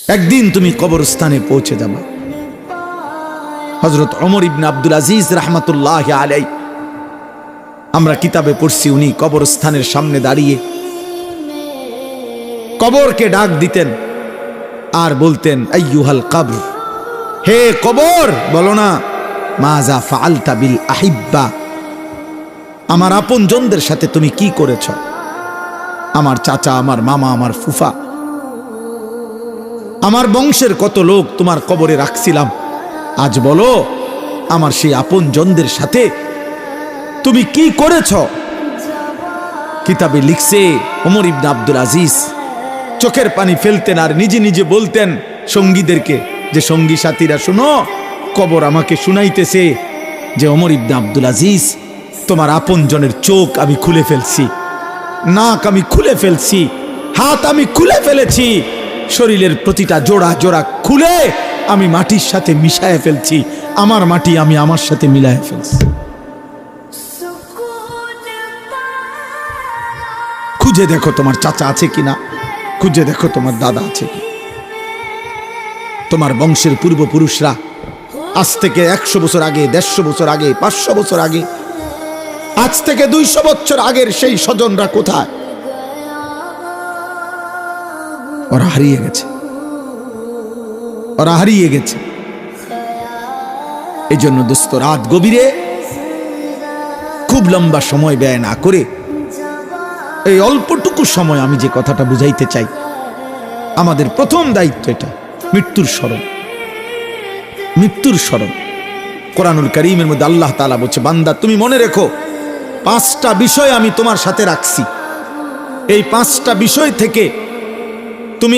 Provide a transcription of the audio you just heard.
একদিন তুমি কবরস্থানে পৌঁছে যাবে। হযরত ওমর ইবনে আব্দুল আজিজ রাহমাতুল্লাহি আলাইহি, আমরা কিতাবে পড়ছি, উনি কবরস্থানের সামনে দাঁড়িয়ে কবরকে ডাক দিতেন আর বলতেন, আইয়ুহাল কবর, হে কবর, বলো না মাযা ফাআলতা বিল আহিব্বা, আমার আপনজনদের সাথে তুমি কি করেছ? আমার চাচা, আমার মামা, আমার ফুফা, আমার বংশের কত লোক তোমার কবরে রাখছিলাম, আজ বলো আমার সেই আপনজনদের সাথে তুমি কি করেছ? কিতাবে লিখছে ওমর ইবনে আব্দুল আজিজ চোখের পানি ফেলতেন আর নিজে নিজে বলতেন সঙ্গীদেরকে, যে সঙ্গী সাথীরা শুনো, কবর আমাকে শুনাইতেছে যে ওমর ইবনে আব্দুল আজিজ, তোমার আপনজনের চোখ আমি খুলে ফেলছি, নাক আমি খুলে ফেলছি, হাত আমি খুলে ফেলেছি, শরীরের প্রতিটা জোড়া জোড়া খুলে আমি মাটির সাথে মিশায় ফেলছি, আমার মাটি আমি আমার সাথে মিলায় ফেলছি। খুঁজে দেখো তোমার চাচা আছে কিনা, খুঁজে দেখো তোমার দাদা আছে কি, তোমার বংশের পূর্বপুরুষরা আজ থেকে 100 বছর আগে, 150 বছর আগে, 500 বছর আগে, আজ থেকে 200 বছর আগের সেই স্বজনরা কোথায়? ওরা হারিয়ে গেছে, ওরা হারিয়ে গেছে। এই জন্য দোস্ত, রাত গভীরে খুব লম্বা সময় ব্যয় না করে এই অল্পটুকু সময় আমি যে কথাটা বুঝাইতে চাই, আমাদের প্রথম দায়িত্ব এটা মৃত্যুর স্মরণ, মৃত্যুর স্মরণ। কোরআনুল কারীমের মধ্যে আল্লাহ তাআলা বলছে, বান্দা তুমি মনে রেখো 5টা বিষয় আমি তোমার সাথে রাখছি, এই 5টা বিষয় থেকে তুমি